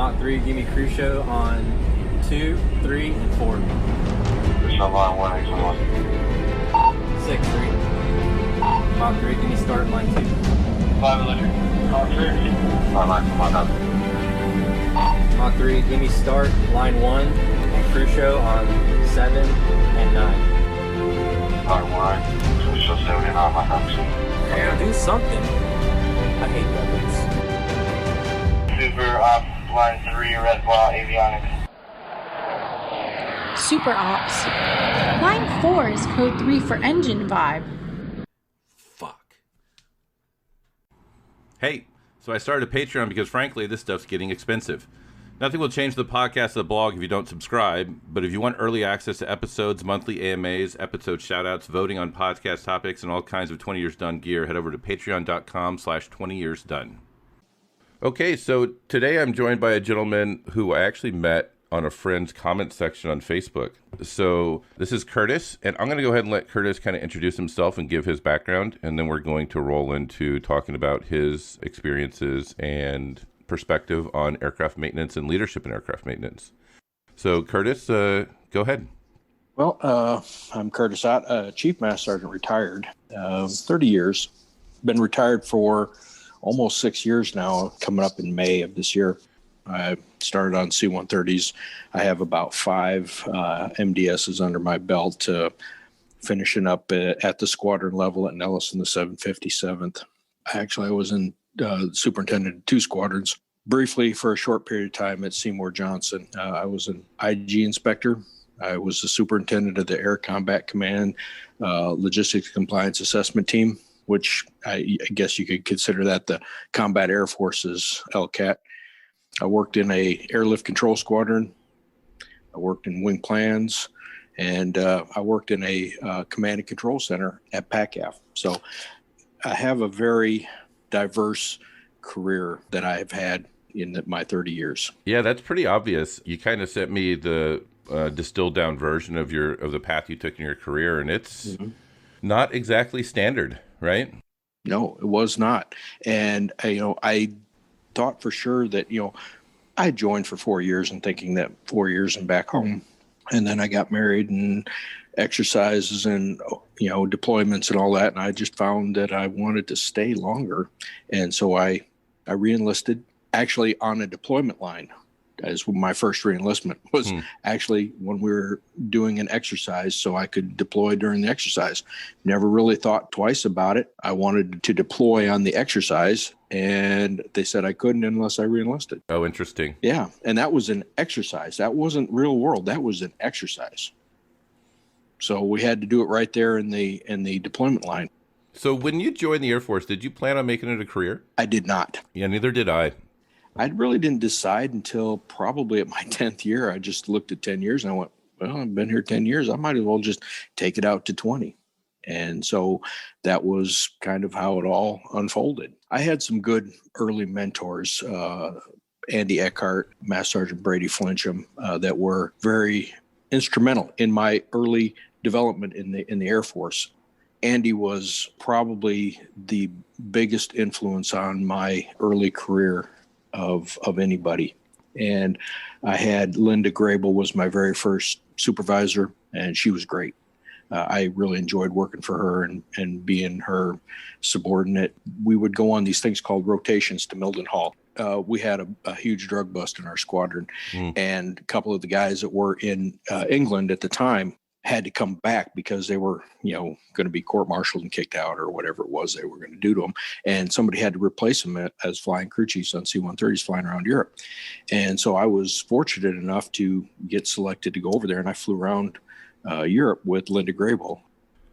Mach 3, give me crew show on 2, 3, and 4. Line 1, exit 1. 6, 3. Mach 3, give me start line 2. 5 electric. Mach 3. Line 2, Mach 9. Mach 3, give me start line 1 and crew show on 7 and 9. Line 1, crew show 7 and 9, Mach 9. Yeah, do something. I hate weapons. Super Ops, line 3, reservoir, avionics. Super Ops. Line 4 is code 3 for engine vibe. Fuck. Hey, so I started a Patreon because frankly, this stuff's getting expensive. Nothing will change the podcast or the blog if you don't subscribe, but if you want early access to episodes, monthly AMAs, episode shoutouts, voting on podcast topics, and all kinds of 20 Years Done gear, head over to patreon.com/20yearsdone. Okay, so today I'm joined by a gentleman who I actually met on a friend's comment section on Facebook. So this is Kurtis, and I'm going to go ahead and let Kurtis kind of introduce himself and give his background, and then we're going to roll into talking about his experiences and perspective on aircraft maintenance and leadership in aircraft maintenance. So Kurtis, go ahead. Well, I'm Kurtis Ott, Chief Master Sergeant, retired, 30 years. Been retired for almost 6 years now, coming up in May of this year. I started on C-130s. I have about 5 MDSs under my belt, finishing up at the squadron level at Nellis in the 757th. Actually, I was in superintendent of 2 squadrons. Briefly, for a short period of time at Seymour Johnson, I was an IG inspector. I was the superintendent of the Air Combat Command Logistics Compliance Assessment Team, which I guess you could consider that the Combat Air Force's LCAT. I worked in a airlift control squadron. I worked in wing plans, and I worked in a command and control center at PACAF. So I have a very diverse career that I have had in my 30 years. Yeah, that's pretty obvious. You kind of sent me the distilled down version of the path you took in your career, and it's not exactly standard, right? No, it was not. And I thought for sure that, I joined for 4 years and thinking that 4 years and back home. And then I got married and exercises and, deployments and all that. And I just found that I wanted to stay longer. And so I re-enlisted actually on a deployment line. As my first re-enlistment was actually when we were doing an exercise, so I could deploy during the exercise. Never really thought twice about it. I wanted to deploy on the exercise, and they said I couldn't unless I re-enlisted. Oh, interesting. Yeah, and that was an exercise. That wasn't real world. That was an exercise. So we had to do it right there in the deployment line. So when you joined the Air Force, did you plan on making it a career? I did not. Yeah, neither did I. I really didn't decide until probably at my 10th year. I just looked at 10 years and I went, well, I've been here 10 years. I might as well just take it out to 20. And so that was kind of how it all unfolded. I had some good early mentors, Andy Eckhart, Master Sergeant Brady Flincham, that were very instrumental in my early development in the Air Force. Andy was probably the biggest influence on my early career of anybody. And I had Linda Grable was my very first supervisor, and she was great. I really enjoyed working for her and being her subordinate. We would go on these things called rotations to Mildenhall. We had a huge drug bust in our squadron, and a couple of the guys that were in England at the time had to come back because they were, going to be court-martialed and kicked out or whatever it was they were going to do to them. And somebody had to replace them as flying crew chiefs on C-130s flying around Europe. And so I was fortunate enough to get selected to go over there, and I flew around Europe with Linda Grable.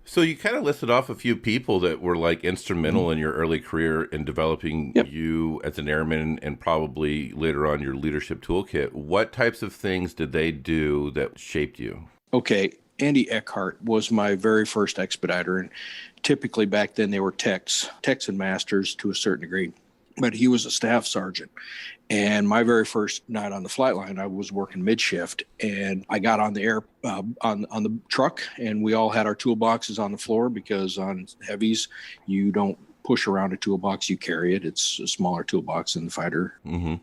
So you kind of listed off a few people that were like instrumental in your early career in developing you as an airman and probably later on your leadership toolkit. What types of things did they do that shaped you? Okay. Andy Eckhart was my very first expediter, and typically back then they were techs and masters to a certain degree, but he was a staff sergeant. And my very first night on the flight line, I was working mid-shift, and I got on the air on the truck, and we all had our toolboxes on the floor because on heavies you don't push around a toolbox. You carry it. It's a smaller toolbox than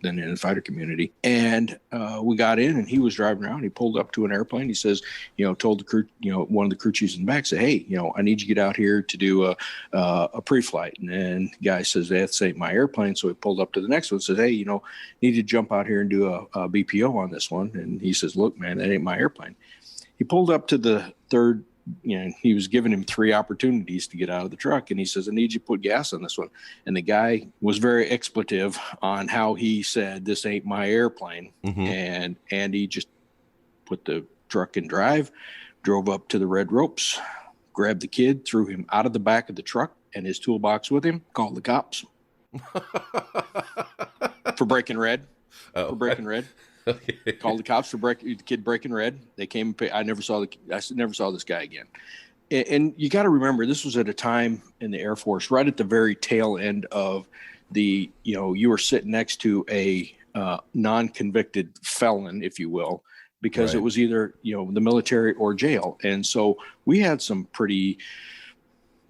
than in the fighter community. And we got in, and he was driving around. He pulled up to an airplane. He says, told the crew, one of the crew chiefs in the back, said, "Hey, I need you to get out here to do a pre-flight." And then the guy says, "That's ain't my airplane." So he pulled up to the next one and says, "Hey, need to jump out here and do a BPO on this one." And he says, "Look, man, that ain't my airplane." He pulled up to the third. He was giving him 3 opportunities to get out of the truck. And he says, "I need you to put gas on this one." And the guy was very expletive on how he said, "This ain't my airplane." And Andy just put the truck in drive, drove up to the red ropes, grabbed the kid, threw him out of the back of the truck and his toolbox with him, called the cops for breaking red. Okay. Called the cops for the kid breaking red. They came. I never saw this guy again. And you got to remember, this was at a time in the Air Force, right at the very tail end of the. You were sitting next to a non-convicted felon, if you will, because It was either the military or jail, and so we had some pretty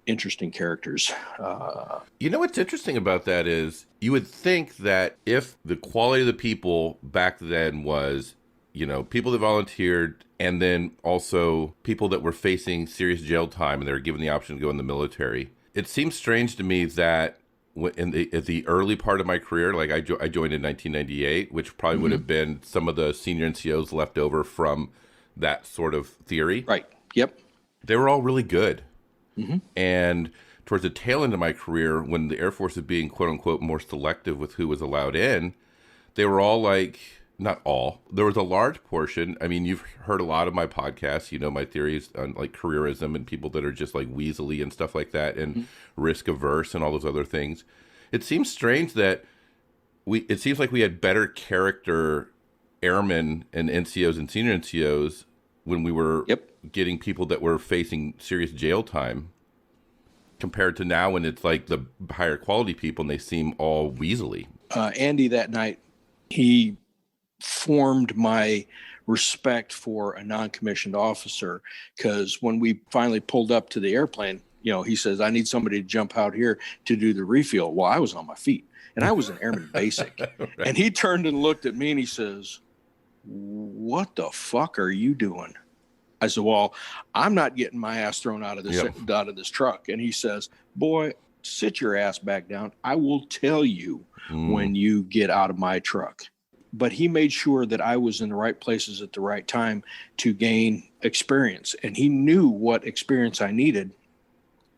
interesting characters. What's interesting about that is you would think that if the quality of the people back then was, people that volunteered and then also people that were facing serious jail time and they were given the option to go in the military, it seems strange to me that at the early part of my career, like I joined in 1998, which probably would have been some of the senior NCOs left over from that sort of theory. Right. Yep. They were all really good. And towards the tail end of my career, when the Air Force was being quote unquote more selective with who was allowed in, they were all like, not all, there was a large portion. I mean, you've heard a lot of my podcasts, my theories on like careerism and people that are just like weaselly and stuff like that and risk averse and all those other things. It seems strange that it seems like we had better character airmen and NCOs and senior NCOs when we were getting people that were facing serious jail time compared to now when it's like the higher quality people and they seem all weaselly. Andy that night, he formed my respect for a non-commissioned officer, because when we finally pulled up to the airplane, he says, "I need somebody to jump out here to do the refuel." Well, I was on my feet and I was an airman basic. Right. And he turned and looked at me and he says, "What the fuck are you doing?" I said, "Well, I'm not getting my ass thrown out of this truck." And he says, "Boy, sit your ass back down. I will tell you when you get out of my truck." But he made sure that I was in the right places at the right time to gain experience. And he knew what experience I needed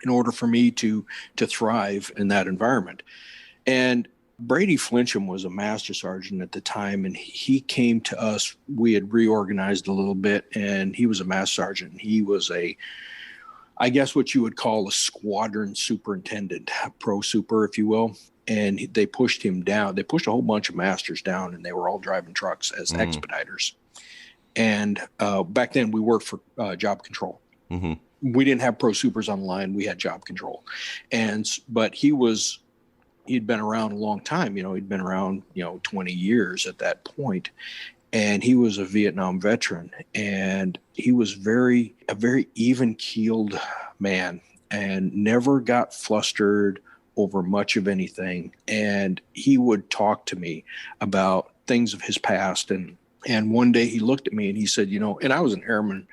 in order for me to thrive in that environment. And Brady Flincham was a master sergeant at the time, and he came to us. We had reorganized a little bit, and he was a master sergeant. He was I guess what you would call a squadron superintendent, a pro super, if you will. And they pushed him down. They pushed a whole bunch of masters down, and they were all driving trucks as expediters. And back then, we worked for job control. We didn't have pro supers on the line. We had job control. But he'd been around a long time. He'd been around, 20 years at that point. And he was a Vietnam veteran, and he was a very even-keeled man and never got flustered over much of anything. And he would talk to me about things of his past. And one day he looked at me and he said, and I was an airman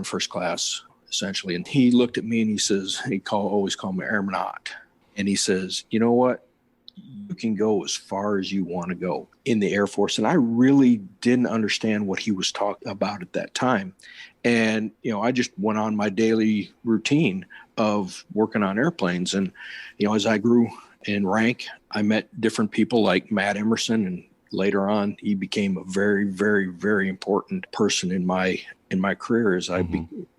first class, essentially. And he looked at me and he says, always called me Airman Ott. And he says, "You know what? You can go as far as you want to go in the Air Force." And I really didn't understand what he was talking about at that time. And, I just went on my daily routine of working on airplanes. And, as I grew in rank, I met different people like Matt Emerson. And later on, he became a very, very, very important person in my career as I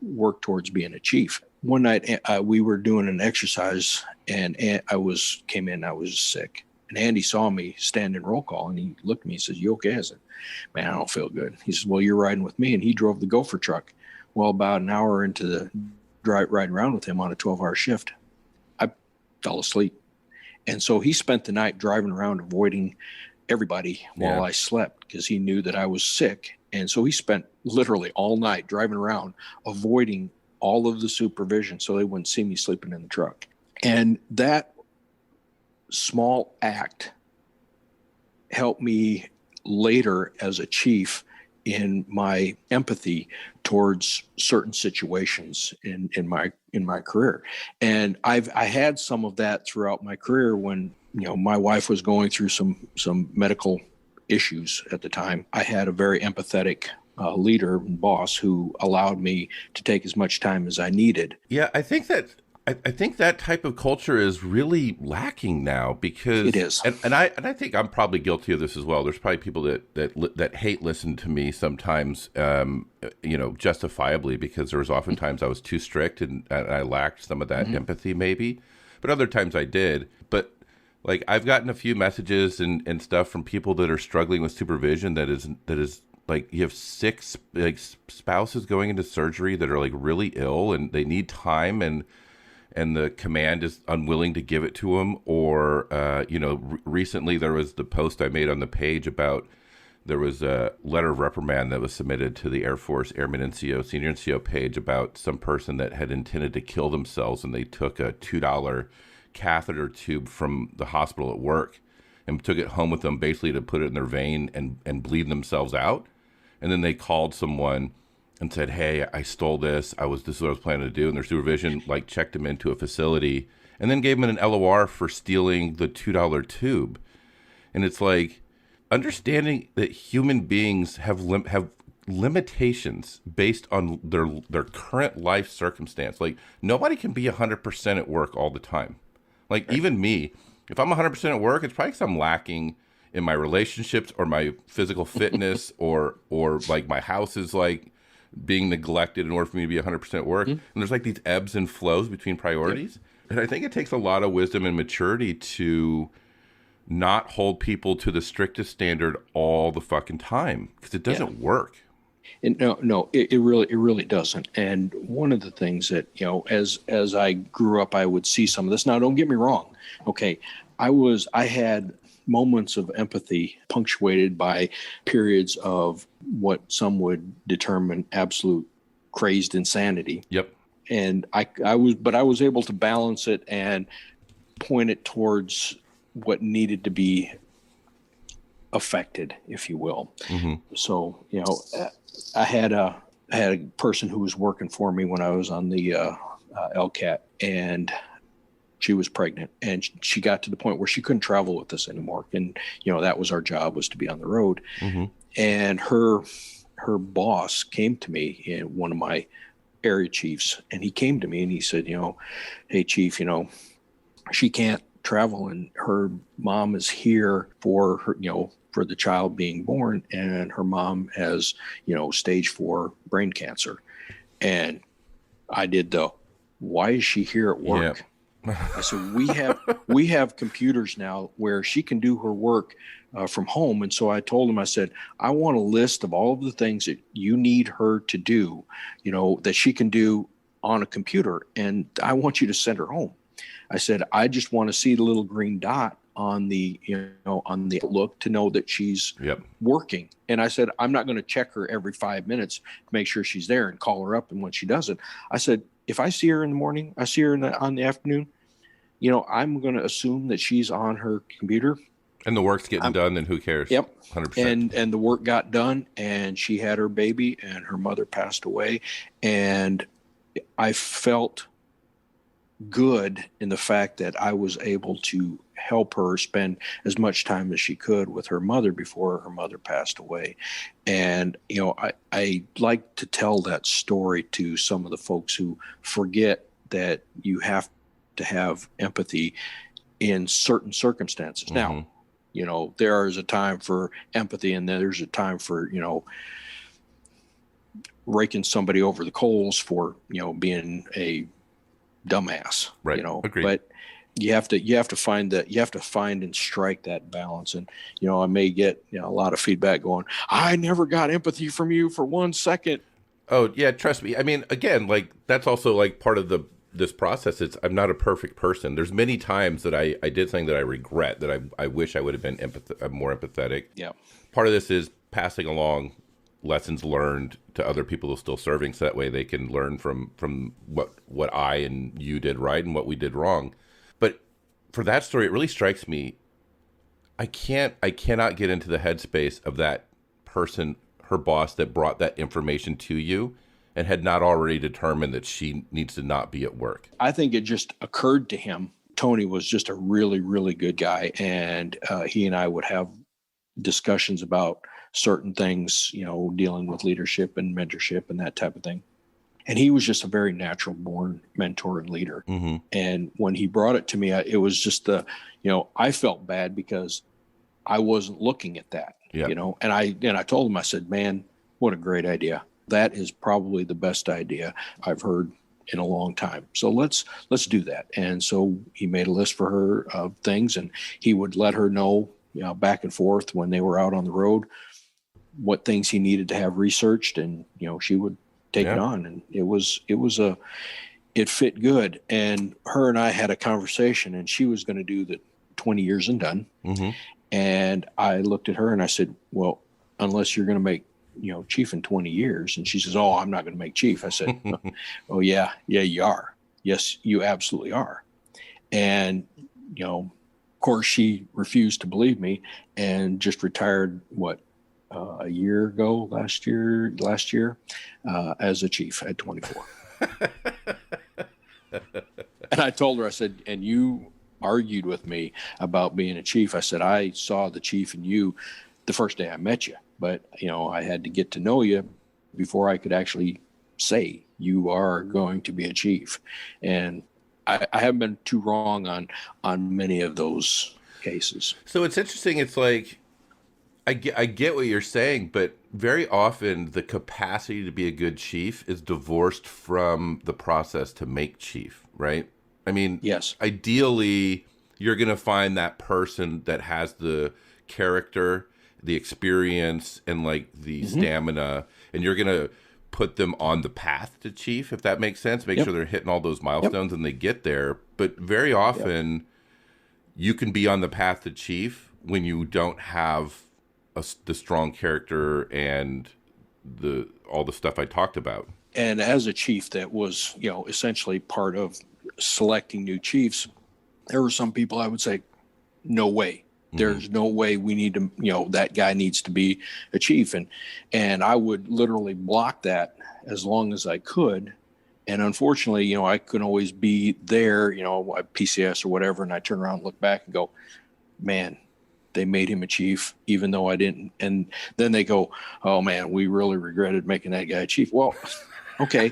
worked towards being a chief. One night we were doing an exercise, and I was sick. And Andy saw me stand in roll call, and he looked at me and says, "You okay?" I said, "Man, I don't feel good." He says, "Well, you're riding with me." And he drove the gopher truck. Well, about an hour into the riding around with him on a 12-hour shift, I fell asleep. And so he spent the night driving around avoiding everybody while I slept, because he knew that I was sick. And so he spent literally all night driving around avoiding all of the supervision so they wouldn't see me sleeping in the truck. And that small act helped me later as a chief in my empathy towards certain situations in my career. And I had some of that throughout my career when, my wife was going through some medical issues at the time. I had a very empathetic leader and boss who allowed me to take as much time as I needed. Yeah, I think that type of culture is really lacking now, because It is. And I think I'm probably guilty of this as well. There's probably people that hate listen to me sometimes, justifiably, because there was oftentimes I was too strict and I lacked some of that empathy maybe, but other times I did. But like, I've gotten a few messages and stuff from people that are struggling with supervision that is like, you have 6 like spouses going into surgery that are like really ill and they need time, and the command is unwilling to give it to them. Or, recently there was the post I made on the page about, there was a letter of reprimand that was submitted to the Air Force Airman NCO, Senior NCO page, about some person that had intended to kill themselves, and they took a $2 catheter tube from the hospital at work and took it home with them, basically to put it in their vein and bleed themselves out. And then they called someone and said, "Hey, I stole this. This is what I was planning to do." And their supervision checked him into a facility and then gave him an LOR for stealing the $2 tube. And it's like, understanding that human beings have limitations based on their current life circumstance. Like, nobody can be 100% at work all the time. Like, even me, if I'm 100% at work, it's probably because I'm lacking in my relationships or my physical fitness or like my house is like being neglected in order for me to be 100% at work. And there's like these ebbs and flows between priorities. And I think it takes a lot of wisdom and maturity to not hold people to the strictest standard all the fucking time, because it doesn't work. And no, it really doesn't. And one of the things that, as I grew up, I would see some of this. Now, don't get me wrong. Okay. I had moments of empathy punctuated by periods of what some would determine absolute crazed insanity. Yep. And I was able to balance it and point it towards what needed to be affected, if you will. So, I had a person who was working for me when I was on the LCAT, and she was pregnant, and she got to the point where she couldn't travel with us anymore. And, that was our job, was to be on the road. And her boss came to me, one of my area chiefs, and he came to me and he said, "Hey, chief, she can't travel, and her mom is here for her, for the child being born, and her mom has, stage 4 brain cancer." And I did why is she here at work? Yep. I said, we have computers now where she can do her work from home. And so I told him, I said, I want a list of all of the things that you need her to do, that she can do on a computer, and I want you to send her home. I said, I just want to see the little green dot on the look to know that she's working. And I said, I'm not going to check her every 5 minutes to make sure she's there and call her up. And when she doesn't, I said, if I see her in the morning, I see her on the afternoon, I'm going to assume that she's on her computer. And the work's getting done, then who cares? Yep. 100%. And the work got done, and she had her baby, and her mother passed away. And I felt good in the fact that I was able to help her spend as much time as she could with her mother before her mother passed away. And, I like to tell that story to some of the folks who forget that you have to have empathy in certain circumstances. Now, there is a time for empathy, and then there's a time for, raking somebody over the coals for, being a dumbass, right? Agreed. But you have to find and strike that balance. And, I may get a lot of feedback going, I never got empathy from you for 1 second. Oh yeah. Trust me. I mean, again, that's also part of this process. I'm not a perfect person. There's many times that I did something that I regret, that I wish I would have been more empathetic. Yeah. Part of this is passing along lessons learned to other people who are still serving, so that way they can learn from what I and you did right and what we did wrong. But for that story, it really strikes me. I cannot get into the headspace of that person, her boss, that brought that information to you and had not already determined that she needs to not be at work. I think it just occurred to him. Tony was just a really, really good guy. And he and I would have discussions about certain things, dealing with leadership and mentorship and that type of thing. And he was just a very natural born mentor and leader. Mm-hmm. And when he brought it to me, it was just I felt bad because I wasn't looking at that, and I told him, I said, man, what a great idea. That is probably the best idea I've heard in a long time. So let's do that. And so he made a list for her of things, and he would let her know, back and forth when they were out on the road, what things he needed to have researched. And, she would take it on. And it fit good. And her and I had a conversation, and she was going to do the 20 years and done. Mm-hmm. And I looked at her and I said, well, unless you're going to make, chief in 20 years. And she says, oh, I'm not going to make chief. I said, oh, yeah, you are. Yes, you absolutely are. And, of course, she refused to believe me and just retired, a year ago, last year, as a chief at 24. And I told her, I said, and you argued with me about being a chief. I said, I saw the chief in you the first day I met you, but I had to get to know you before I could actually say you are going to be a chief. And I haven't been too wrong on many of those cases. So it's interesting. It's like, I get what you're saying, but very often the capacity to be a good chief is divorced from the process to make chief, right? I mean, yes. Ideally, you're going to find that person that has the character, the experience, and the stamina, and you're going to put them on the path to chief, if that makes sense. Make sure they're hitting all those milestones and they get there. But very often, you can be on the path to chief when you don't have the strong character and all the stuff I talked about. And as a chief that was, essentially part of selecting new chiefs, there were some people I would say, no way. There's no way we need to, that guy needs to be a chief. And I would literally block that as long as I could. And unfortunately, I couldn't always be there, PCS or whatever. And I turn around and look back and go, man, they made him a chief, even though I didn't. And then they go, oh man, we really regretted making that guy a chief. Well, okay.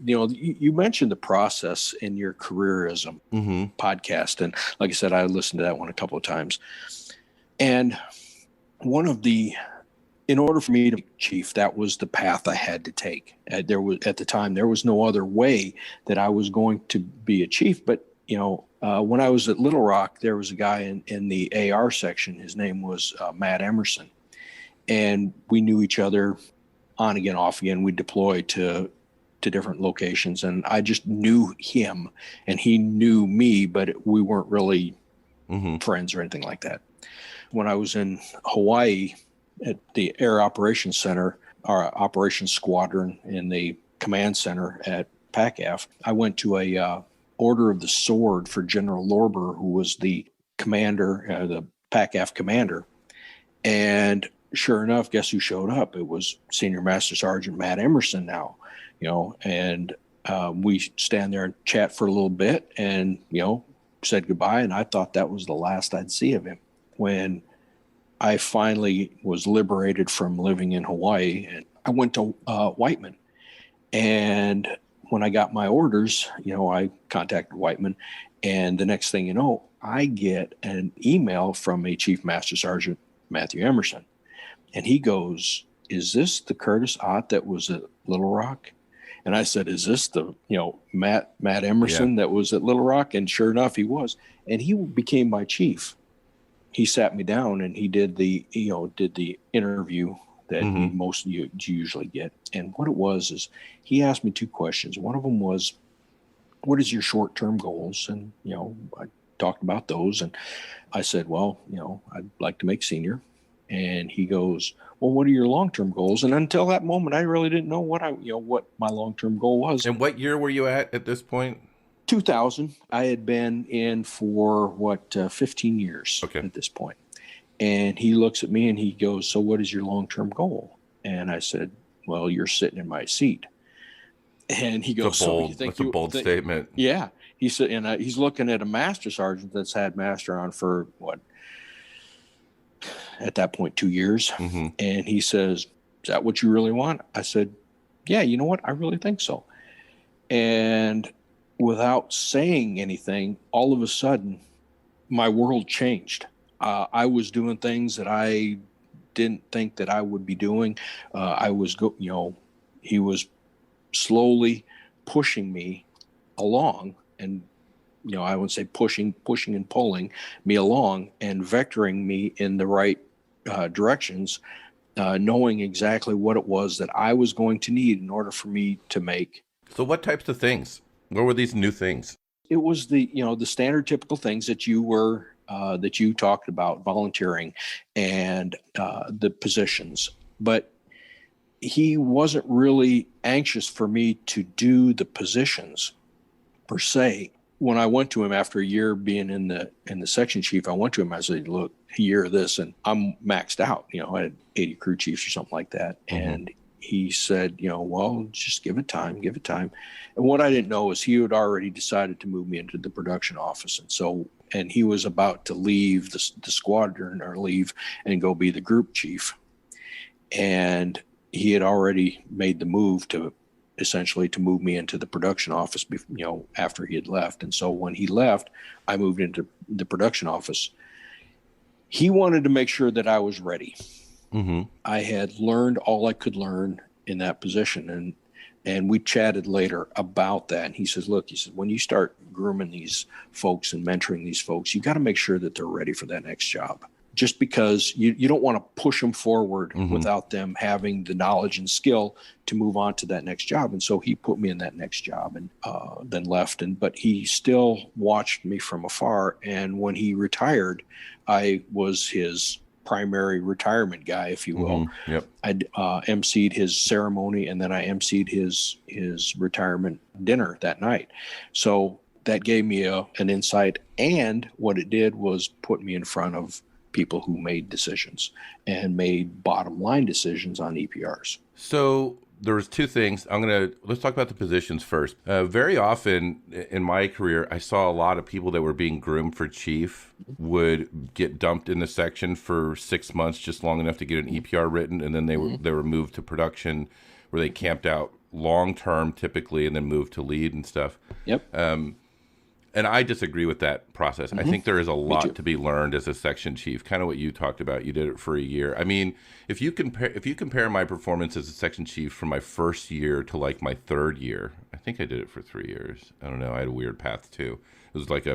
You mentioned the process in your careerism podcast. And like I said, I listened to that one a couple of times. And in order for me to be chief, that was the path I had to take. At the time, there was no other way that I was going to be a chief. But, when I was at Little Rock, there was a guy in the AR section. His name was Matt Emerson. And we knew each other on again, off again. We deployed to different locations, and I just knew him and he knew me, but we weren't really friends or anything like that. When I was in Hawaii at the Air Operations Center, our operations squadron in the command center at PACAF, I went to a Order of the Sword for General Lorber, who was the commander, the PACAF commander. And sure enough, guess who showed up? It was Senior Master Sergeant Matt Emerson now. And we stand there and chat for a little bit and, said goodbye. And I thought that was the last I'd see of him. When I finally was liberated from living in Hawaii, and I went to Whiteman. And when I got my orders, I contacted Whiteman. And the next thing you know, I get an email from a Chief Master Sergeant, Matthew Emerson. And he goes, is this the Kurtis Ott that was at Little Rock? And I said, is this the, Matt Emerson that was at Little Rock? And sure enough, he was. And he became my chief. He sat me down and he did the interview that most you usually get. And what it was is he asked me two questions. One of them was, what is your short-term goals? And, I talked about those. And I said, well, I'd like to make senior. And he goes, well, what are your long-term goals? And until that moment, I really didn't know what my long-term goal was. And what year were you at this point? 2000. I had been in for 15 years at this point. And he looks at me and he goes, "So what is your long-term goal?" And I said, "Well, you're sitting in my seat." And he goes, that's a bold statement. Yeah. He said, and he's looking at a master sergeant that's had master on for at that point, 2 years. Mm-hmm. And he says, "Is that what you really want?" I said, "Yeah, you know what? I really think so." And without saying anything, all of a sudden, my world changed. I was doing things that I didn't think that I would be doing. He was slowly pushing me along, and I would say pushing and pulling me along and vectoring me in the right directions, knowing exactly what it was that I was going to need in order for me to make. So what types of things? What were these new things? It was the standard typical things that you talked about, volunteering and the positions. But he wasn't really anxious for me to do the positions per se. When I went to him after a year being in the section chief, I went to him. I said, "Look, a year of this, and I'm maxed out. I had 80 crew chiefs or something like that." Mm-hmm. And he said, "Well, just give it time. And what I didn't know is he had already decided to move me into the production office. And he was about to leave the squadron or leave and go be the group chief. And he had already made the move to essentially to move me into the production office, after he had left. And so when he left, I moved into the production office. He wanted to make sure that I was ready. Mm-hmm. I had learned all I could learn in that position. And we chatted later about that. And he says, "Look," he said, "when you start grooming these folks and mentoring these folks, you got to make sure that they're ready for that next job. Just because you don't want to push them forward mm-hmm. without them having the knowledge and skill to move on to that next job." And so he put me in that next job and then left. But he still watched me from afar. And when he retired, I was his primary retirement guy, if you will. Mm-hmm. Yep. I emceed his ceremony, and then I emceed his retirement dinner that night. So that gave me an insight, and what it did was put me in front of people who made decisions and made bottom line decisions on EPRs. So there was two things. Let's talk about the positions first. Very often in my career, I saw a lot of people that were being groomed for chief would get dumped in the section for 6 months, just long enough to get an EPR written, and then they were moved to production, where they camped out long term typically, and then moved to lead and stuff. Yep. And I disagree with that process. Mm-hmm. I think there is a lot to be learned as a section chief, kind of what you talked about. You did it for a year. I mean, if you compare my performance as a section chief from my first year to like my third year, I think I did it for 3 years. I don't know. I had a weird path too. It was like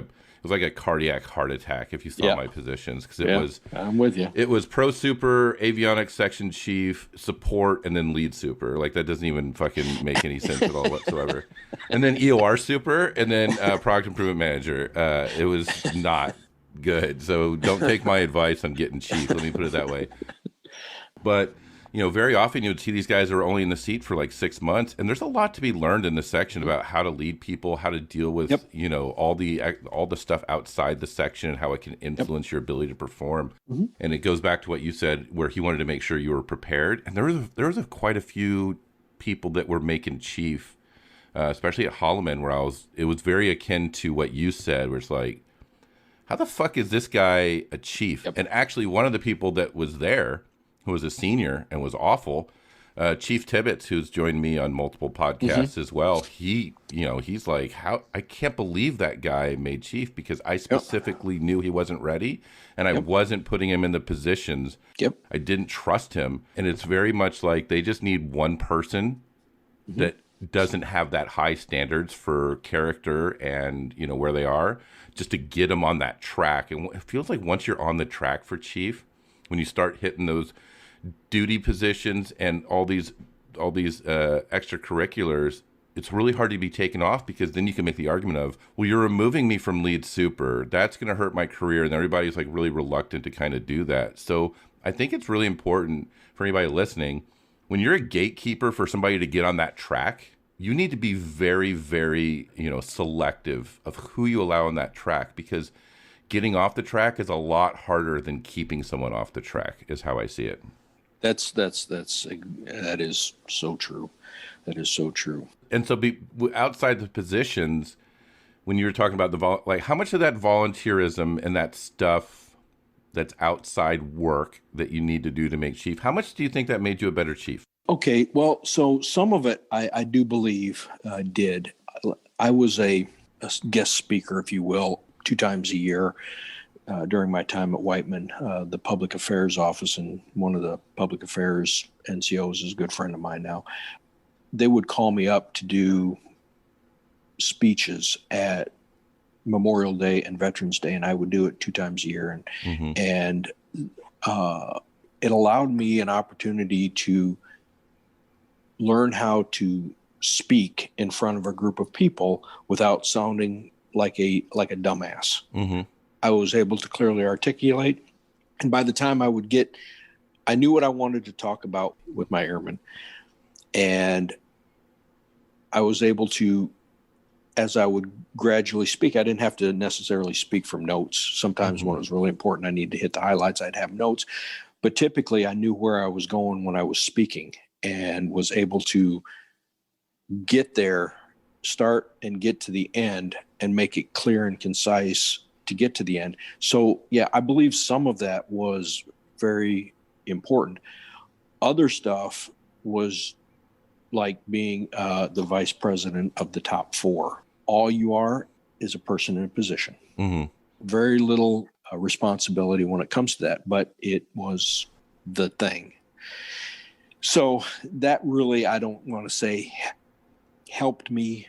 a cardiac heart attack if you saw my positions, because I'm with you. It was pro super, avionics section chief, support, and then lead super. Like, that doesn't even fucking make any sense at all whatsoever. And then EOR super, and then product improvement manager. It was not good. So don't take my advice on getting chief. Let me put it that way. But very often you would see these guys are only in the seat for like 6 months, and there's a lot to be learned in this section about how to lead people, how to deal with all the stuff outside the section, and how it can influence your ability to perform. Mm-hmm. And it goes back to what you said, where he wanted to make sure you were prepared. And there was quite a few people that were making chief, especially at Holloman, where it was very akin to what you said, where it's like, how the fuck is this guy a chief? Yep. And actually, one of the people that was there, who was a senior and was awful, Chief Tibbetts, who's joined me on multiple podcasts as well. He's like, how I can't believe that guy made chief, because I specifically knew he wasn't ready, and I wasn't putting him in the positions. Yep. I didn't trust him. And it's very much like they just need one person that doesn't have that high standards for character and, where they are, just to get them on that track. And it feels like once you're on the track for chief, when you start hitting those duty positions and all these extracurriculars, it's really hard to be taken off, because then you can make the argument of, well, you're removing me from lead super. That's going to hurt my career. And everybody's like really reluctant to kind of do that. So I think it's really important for anybody listening, when you're a gatekeeper for somebody to get on that track, you need to be very, very, selective of who you allow on that track, because getting off the track is a lot harder than keeping someone off the track, is how I see it. That is so true. That is so true. And so outside the positions, when you were talking about how much of that volunteerism and that stuff that's outside work that you need to do to make chief, how much do you think that made you a better chief? Okay, well, so some of it I do believe did. I was a guest speaker, if you will, 2 times a year during my time at Whiteman, the public affairs office, and one of the public affairs NCOs is a good friend of mine now. They would call me up to do speeches at Memorial Day and Veterans Day, and I would do it 2 times a year. And it allowed me an opportunity to learn how to speak in front of a group of people without sounding like a dumbass. I was able to clearly articulate, and by the time I knew what I wanted to talk about with my airmen, and I was able to, as I would gradually speak, I didn't have to necessarily speak from notes. Sometimes when it was really important, I needed to hit the highlights, I'd have notes, but typically I knew where I was going when I was speaking, and was able to get there, start and get to the end, and make it clear and concise to get to the end. So yeah, I believe some of that was very important. Other stuff was like being the vice president of the top 4. All you are is a person in a position. Very little responsibility when it comes to that, but it was the thing. So that really, I don't want to say helped me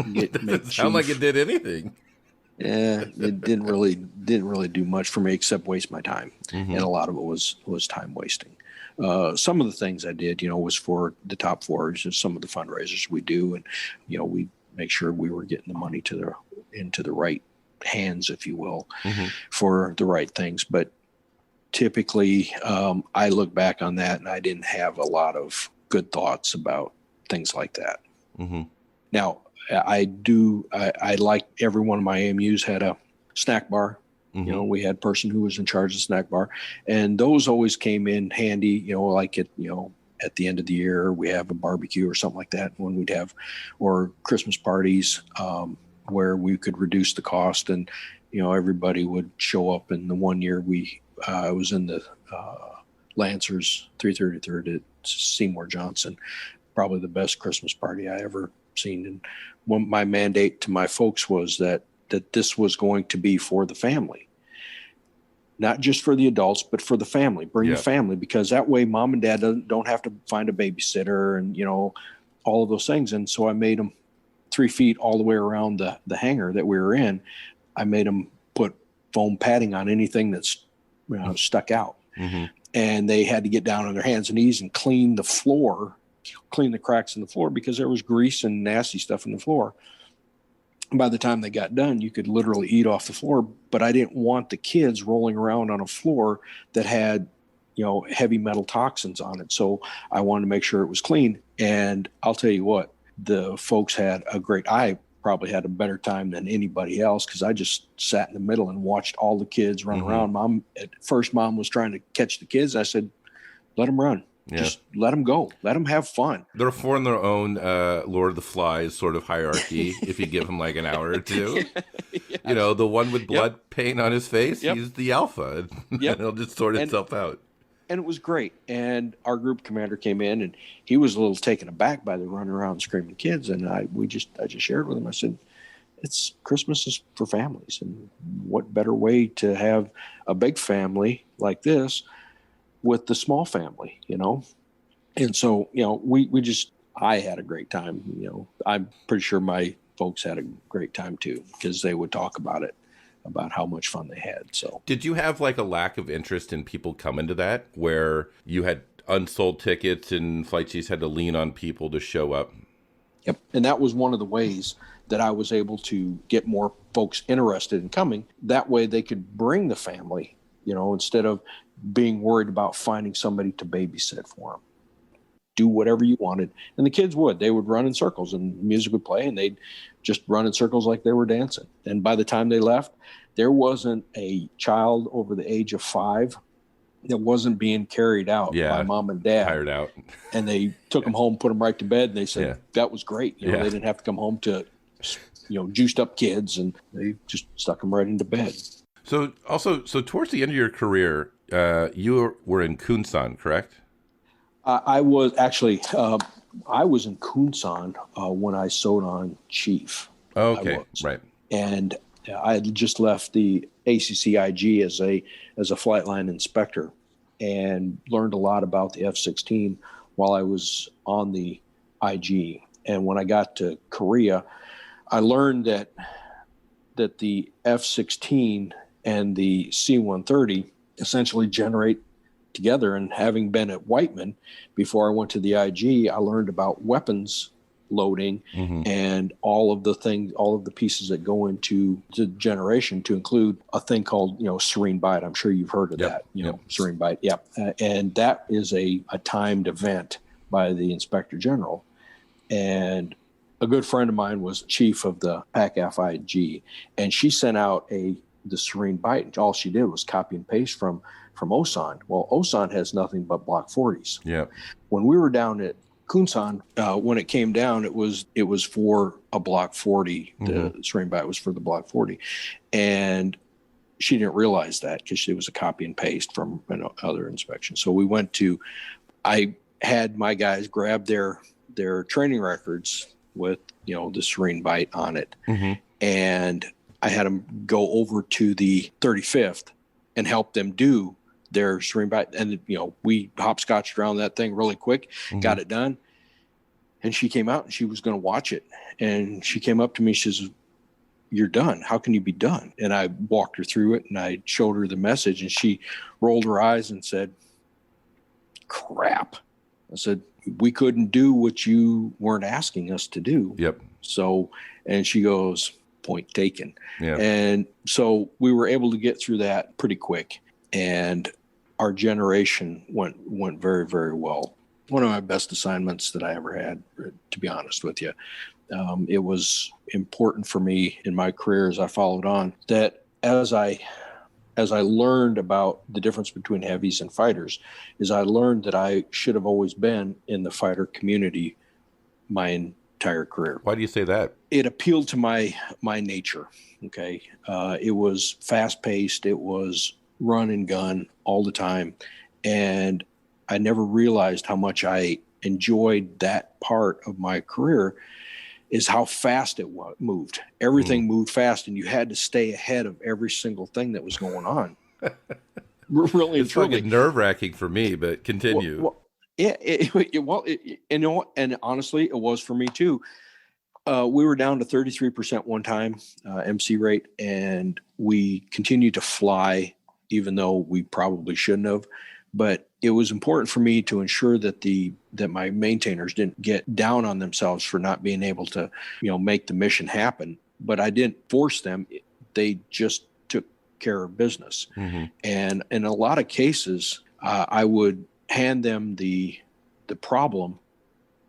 make Doesn't sound like it did anything. Yeah, it didn't really do much for me except waste my time, and a lot of it was time wasting. Some of the things I did, was for the top 4, just some of the fundraisers we do, and we make sure we were getting the money into the right hands, if you will, for the right things. But typically, I look back on that and I didn't have a lot of good thoughts about things like that. Now, I like every one of my AMUs had a snack bar. We had a person who was in charge of the snack bar, and those always came in handy, like at the end of the year, we have a barbecue or something like that when we'd have, or Christmas parties, where we could reduce the cost, and, everybody would show up. And the one year I was in the Lancers 333rd at Seymour Johnson, probably the best Christmas party I ever seen. And my mandate to my folks was that this was going to be for the family, not just for the adults, but for the family. Bring the family, because that way mom and dad don't have to find a babysitter and, all of those things. And so I made them 3 feet all the way around the hangar that we were in. I made them put foam padding on anything that's stuck out. And they had to get down on their hands and knees and clean the cracks in the floor, because there was grease and nasty stuff in the floor. And by the time they got done, you could literally eat off the floor. But I didn't want the kids rolling around on a floor that had, heavy metal toxins on it. So I wanted to make sure it was clean. And I'll tell you what, the folks I probably had a better time than anybody else, because I just sat in the middle and watched all the kids run around. At first, mom was trying to catch the kids. I said, let them run. Just let them go. Let them have fun. They're forming their own Lord of the Flies sort of hierarchy if you give them like an hour or two. The one with blood paint on his face, he's the alpha. It'll just sort itself out. And it was great. And our group commander came in, and he was a little taken aback by the running around screaming kids. And I just shared with him. I said, it's Christmas is for families, and what better way to have a big family like this with the small family, And so, I had a great time. I'm pretty sure my folks had a great time too, because they would talk about it, about how much fun they had. So did you have like a lack of interest in people coming to that, where you had unsold tickets and flight chiefs had to lean on people to show up? Yep. And that was one of the ways that I was able to get more folks interested in coming. That way they could bring the family, instead of being worried about finding somebody to babysit for them. do whatever you wanted. And the kids they would run in circles and music would play and they'd just run in circles like they were dancing. And by the time they left, there wasn't a child over the age of 5 that wasn't being carried out by mom and dad. Tired out. And they took them home, put them right to bed. And they said, that was great. They didn't have to come home to, juiced up kids, and they just stuck them right into bed. So towards the end of your career, you were in Kunsan, correct? I was actually, I was in Kunsan when I sewed on Chief. Okay, right. And I had just left the ACCIG as a flight line inspector and learned a lot about the F-16 while I was on the IG. And when I got to Korea, I learned that the F-16 and the C-130 essentially generate together. And having been at Whiteman before I went to the IG, I learned about weapons loading and all of the pieces that go into the generation, to include a thing called serene bite. I'm sure you've heard of that. Serene bite. Yep. And that is a timed event by the Inspector General. And a good friend of mine was chief of the PAC-FIG, and she sent out the serene bite, and all she did was copy and paste from Osan. Well, Osan has nothing but Block 40s. Yeah. When we were down at Kunsan, when it came down, it was for a Block 40. The serene bite was for the Block 40, and she didn't realize that because it was a copy and paste from other inspection. So I had my guys grab their training records with the serene bite on it, and I had them go over to the 35th and help them do their serene bite. And we hopscotched around that thing really quick, got it done. And she came out and she was going to watch it, and she came up to me. She says, "You're done. How can you be done?" And I walked her through it, and I showed her the message, and she rolled her eyes and said, "Crap." I said, "We couldn't do what you weren't asking us to do." Yep. So, and she goes, "Point taken." Yeah. And so we were able to get through that pretty quick, and our generation went very, very well. One of my best assignments that I ever had, to be honest with you. It was important for me in my career as I followed on, that as I learned about the difference between heavies and fighters, is I learned that I should have always been in the fighter community my entire career. Why do you say that? It appealed to my nature. Okay. It was fast paced. It was run and gun all the time. And I never realized how much I enjoyed that part of my career, is how fast it moved. Everything moved fast, and you had to stay ahead of every single thing that was going on. Really, it's fucking nerve-wracking for me, but continue. And honestly, it was for me too. We were down to 33% one time MC rate, and we continued to fly, even though we probably shouldn't have. But it was important for me to ensure that my maintainers didn't get down on themselves for not being able to, make the mission happen. But I didn't force them; they just took care of business. And in a lot of cases, I would hand them the problem,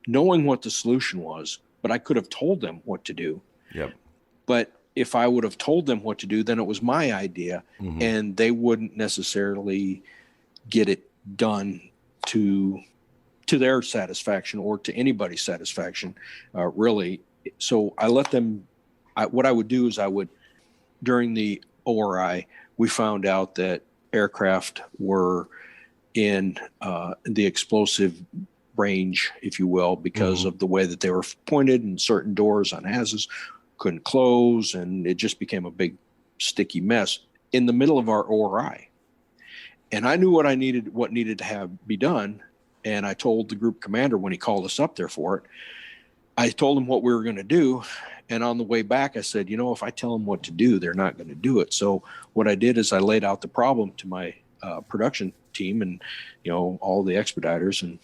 knowing what the solution was. But I could have told them what to do. Yep. But if I would have told them what to do, then it was my idea, and they wouldn't necessarily get it done to their satisfaction or to anybody's satisfaction, really. So I let them. What I would do is during the ORI, we found out that aircraft were in the explosive range, if you will, because of the way that they were pointed, and certain doors on HASs couldn't close, and it just became a big sticky mess in the middle of our ORI. And I knew what needed to be done, and I told the group commander when he called us up there for it. I told him what we were going to do, and on the way back, I said, if I tell them what to do, they're not going to do it. So what I did is I laid out the problem to my production team and all the expediters,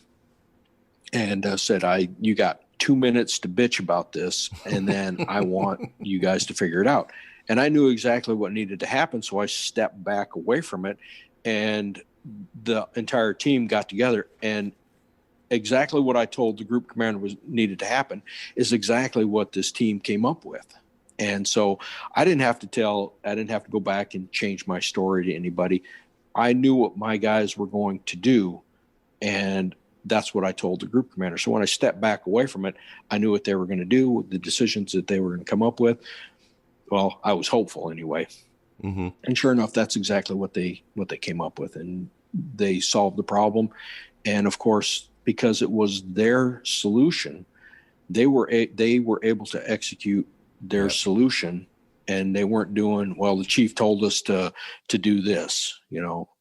and said, you got 2 minutes to bitch about this, and then I want you guys to figure it out. And I knew exactly what needed to happen, so I stepped back away from it, and the entire team got together, and exactly what I told the group commander was needed to happen is exactly what this team came up with. And so I didn't have to go back and change my story to anybody. I knew what my guys were going to do, and that's what I told the group commander. So when I stepped back away from it, I knew what they were going to do, the decisions that they were going to come up with. Well, I was hopeful anyway. Mm-hmm. And sure enough, that's exactly what they came up with, and they solved the problem. And of course, because it was their solution, they were able to execute their solution, and they weren't doing, well, the chief told us to do this,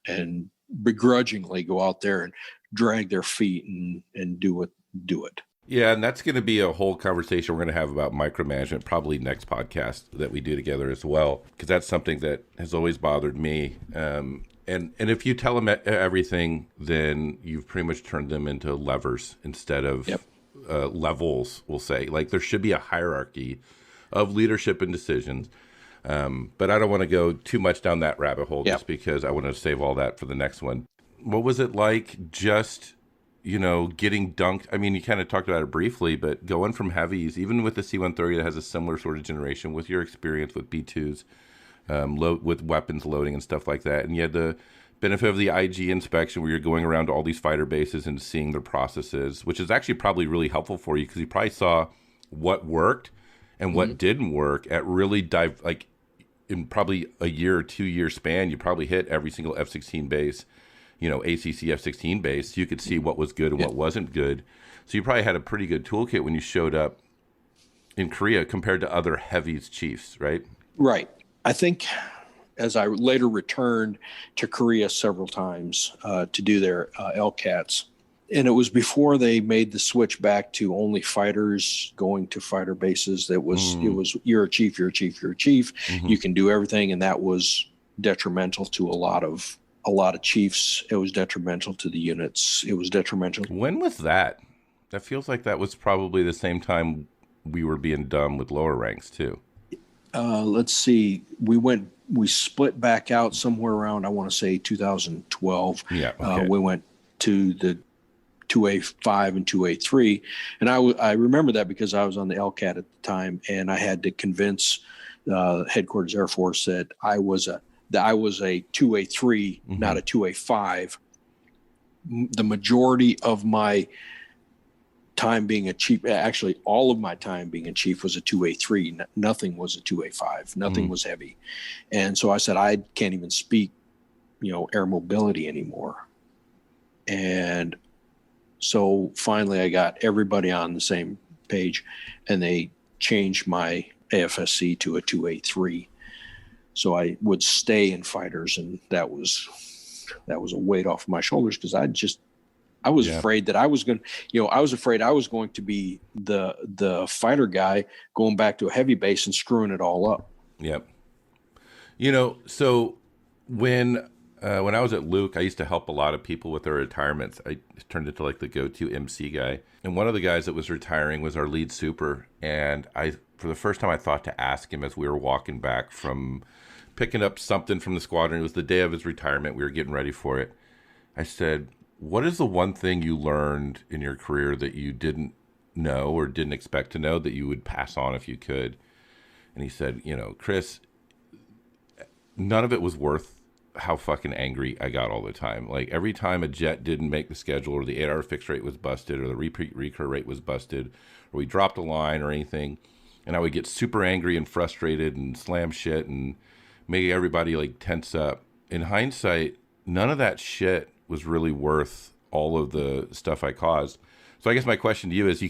and begrudgingly go out there and drag their feet and do it. Yeah, and that's going to be a whole conversation we're going to have about micromanagement, probably next podcast that we do together as well, because that's something that has always bothered me. And if you tell them everything, then you've pretty much turned them into levers instead of levels, we'll say. Like, there should be a hierarchy of leadership and decisions. But I don't want to go too much down that rabbit hole just because I want to save all that for the next one. What was it like just, getting dunked? I mean, you kind of talked about it briefly, but going from heavies, even with the C-130 that has a similar sort of generation, with your experience with B-2s, with weapons loading and stuff like that, and you had the benefit of the IG inspection where you're going around to all these fighter bases and seeing their processes, which is actually probably really helpful for you because you probably saw what worked and what didn't work at really in probably a year or 2 year span. You probably hit every single F-16 base, ACC F-16 base. So you could see what was good and what wasn't good. So you probably had a pretty good toolkit when you showed up in Korea compared to other heavies chiefs, right? Right. I think as I later returned to Korea several times to do their LCATs, and it was before they made the switch back to only fighters going to fighter bases. It was you're a chief, you're a chief, you're a chief. Mm-hmm. You can do everything, and that was detrimental to a lot of chiefs. It was detrimental to the units. It was detrimental. When was that? That feels like that was probably the same time we were being done with lower ranks too. Let's see. We split back out somewhere around, I want to say 2012. Yeah. Okay. We went to the 2A5 and 2A3. And I remember that because I was on the LCAT at the time, and I had to convince Headquarters Air Force that I was a 2A3, not a 2A5. The majority of my time being a chief, actually all of my time being a chief, was a 2A3. Nothing was a 2A5. Nothing was heavy. And so I said, I can't even speak, air mobility anymore. And so finally I got everybody on the same page, and they changed my AFSC to a 2A3. So I would stay in fighters, and that was a weight off my shoulders, because I was afraid that I was going to be the fighter guy going back to a heavy base and screwing it all up. Yep. So when I was at Luke, I used to help a lot of people with their retirements. I turned into like the go-to MC guy. And one of the guys that was retiring was our lead super. And for the first time, I thought to ask him as we were walking back from picking up something from the squadron. It was the day of his retirement. We were getting ready for it. I said, what is the one thing you learned in your career that you didn't know or didn't expect to know that you would pass on if you could? And he said, Chris, none of it was worth how fucking angry I got all the time. Like, every time a jet didn't make the schedule, or the 8-hour fixed rate was busted, or the repeat recur rate was busted, or we dropped a line or anything, and I would get super angry and frustrated and slam shit and make everybody like tense up. In hindsight, none of that shit was really worth all of the stuff I caused. So I guess my question to you is,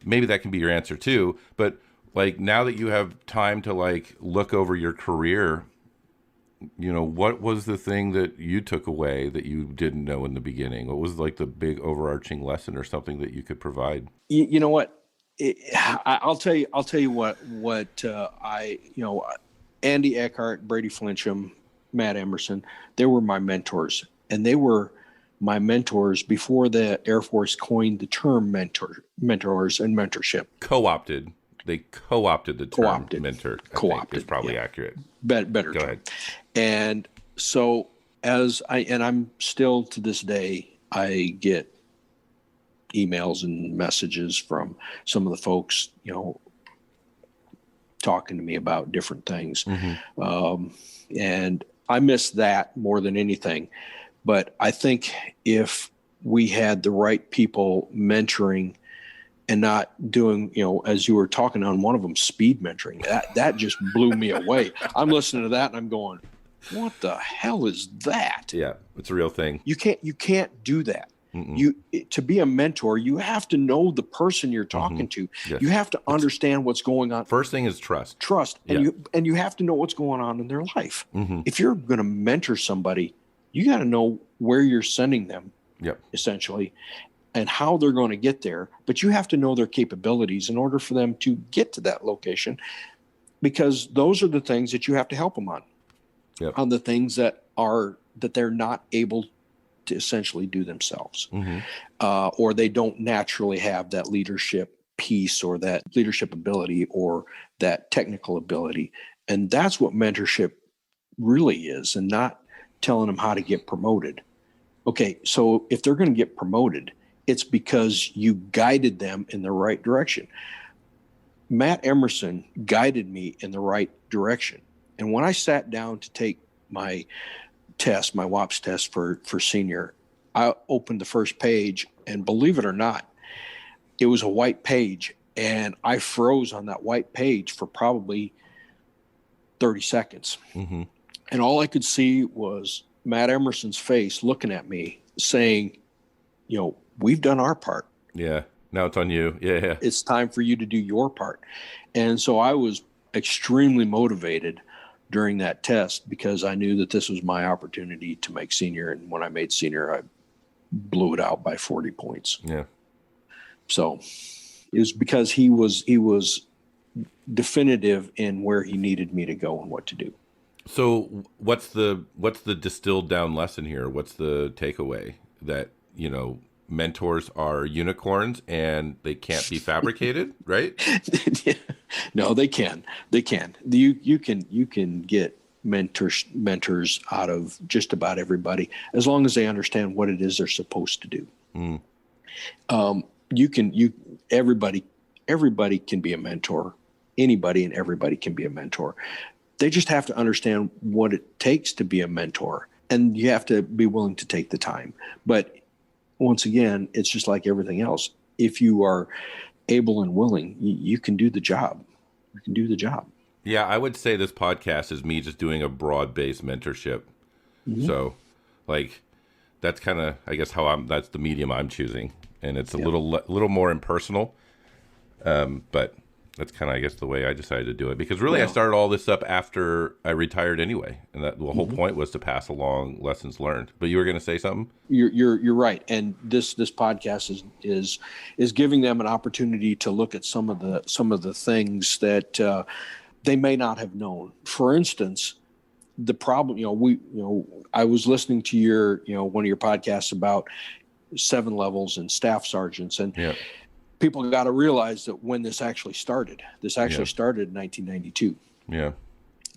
maybe that can be your answer too, but like, now that you have time to like look over your career, what was the thing that you took away that you didn't know in the beginning? What was like the big overarching lesson or something that you could provide? You know what? I'll tell you what Andy Eckhart, Brady Flincham, Matt Emerson, they were my mentors, and they were my mentors before the Air Force coined the term mentors and mentorship. They co-opted the term mentor. Co-opted is probably accurate. Better. Go ahead. And so I'm still to this day, I get emails and messages from some of the folks, talking to me about different things. And I miss that more than anything. But I think if we had the right people mentoring and not doing, as you were talking on one of them, speed mentoring, that just blew me away. I'm listening to that and I'm going, what the hell is that? Yeah, it's a real thing. You can't do that. To be a mentor, you have to know the person you're talking to. Yes. You have to understand what's going on. First thing is trust. And you have to know what's going on in their life. If you're going to mentor somebody, you got to know where you're sending them, essentially, and how they're going to get there. But you have to know their capabilities in order for them to get to that location, because those are the things that you have to help them on the things that they're not able to essentially do themselves, or they don't naturally have that leadership piece or that leadership ability or that technical ability. And that's what mentorship really is, and not telling them how to get promoted. Okay, so if they're going to get promoted, it's because you guided them in the right direction. Matt Emerson guided me in the right direction. And when I sat down to take my test, my WAPS test for senior, I opened the first page, and believe it or not, it was a white page, and I froze on that white page for probably 30 seconds. And all I could see was Matt Emerson's face looking at me saying, we've done our part. Yeah. Now it's on you. Yeah. It's time for you to do your part. And so I was extremely motivated during that test, because I knew that this was my opportunity to make senior. And when I made senior, I blew it out by 40 points. Yeah. So it was because he was definitive in where he needed me to go and what to do. So what's the distilled down lesson here? What's the takeaway? That, mentors are unicorns and they can't be fabricated, right? No, they can. You can get mentors out of just about everybody, as long as they understand what it is they're supposed to do. Everybody can be a mentor. Anybody and everybody can be a mentor. They just have to understand what it takes to be a mentor, and you have to be willing to take the time. But once again, it's just like everything else. If you are able and willing, you can do the job. You can do the job. Yeah, I would say this podcast is me just doing a broad-based mentorship. So, that's kind of, I guess, that's the medium I'm choosing, and it's a little more impersonal. But that's kind of, I guess, the way I decided to do it, because really I started all this up after I retired anyway, and that the whole point was to pass along lessons learned. But you were going to say something? You're right, and this podcast is giving them an opportunity to look at some of the things that they may not have known. For instance, the problem, I was listening to your one of your podcasts about 7 levels and staff sergeants, and people got to realize that when this actually started started in 1992. Yeah.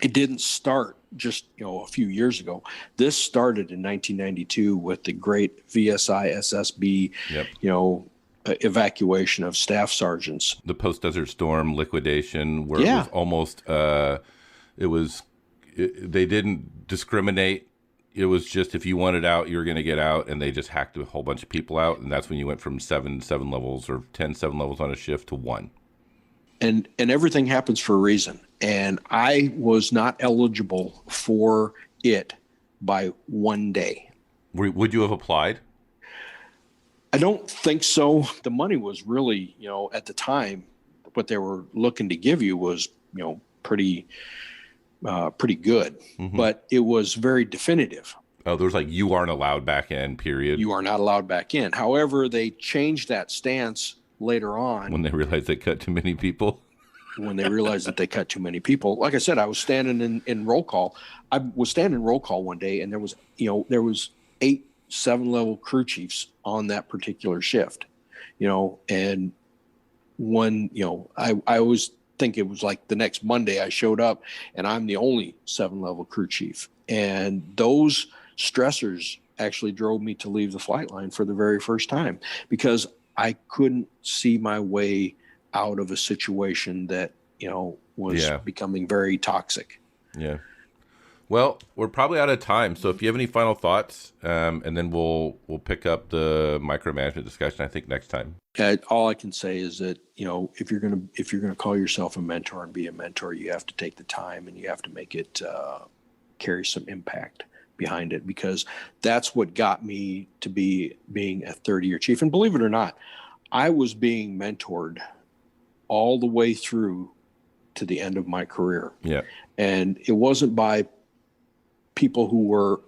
It didn't start just, a few years ago. This started in 1992 with the great VSI SSB, evacuation of staff sergeants. The post-Desert Storm liquidation, where it was almost, they didn't discriminate. It was just, if you wanted out, you were going to get out, and they just hacked a whole bunch of people out. And that's when you went from 7 levels or 7 levels on a shift to 1. And everything happens for a reason. And I was not eligible for it by 1 day. Would you have applied? I don't think so. The money was really, at the time, what they were looking to give you was, pretty good, but it was very definitive. Oh, there was you aren't allowed back in, period. You are not allowed back in. However, they changed that stance later on. When they realized they cut too many people. When they realized that they cut too many people. Like I said, I was standing in roll call. I was standing in roll call one day, and there was 8 7-level crew chiefs on that particular shift, and one, I always think it was the next Monday I showed up, and I'm the only 7-level crew chief. And those stressors actually drove me to leave the flight line for the very first time, because I couldn't see my way out of a situation that, was becoming very toxic. Yeah. Well, we're probably out of time. So if you have any final thoughts, and then we'll pick up the micromanagement discussion, I think, next time. All I can say is that, if you're gonna call yourself a mentor and be a mentor, you have to take the time and you have to make it carry some impact behind it, because that's what got me to being a 30-year chief. And believe it or not, I was being mentored all the way through to the end of my career. Yeah. And it wasn't by people who were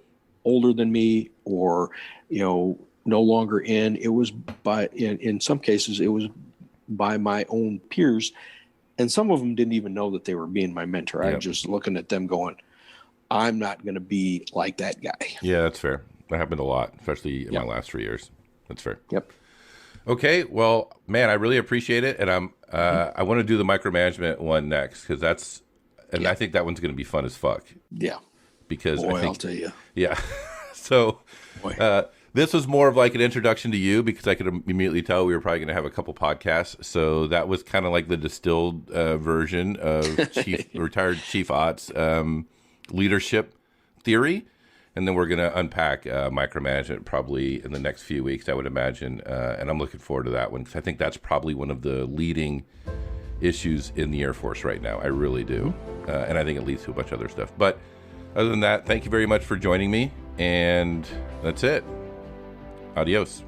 older than me or, no longer in. It was in some cases, it was by my own peers. And some of them didn't even know that they were being my mentor. I was just looking at them going, I'm not going to be like that guy. Yeah, that's fair. That happened a lot, especially in my last 3 years. That's fair. Yep. Okay. Well, man, I really appreciate it. And I want to do the micromanagement one next, because I think that one's going to be fun as fuck. Yeah. Because I'll tell you. Yeah. So this was more of like an introduction to you, because I could immediately tell we were probably going to have a couple podcasts. So that was kind of like the distilled version of retired Chief Ott's leadership theory. And then we're going to unpack micromanagement probably in the next few weeks, I would imagine. And I'm looking forward to that one, because I think that's probably one of the leading issues in the Air Force right now. I really do. And I think it leads to a bunch of other stuff. But other than that, thank you very much for joining me. And that's it. Adios.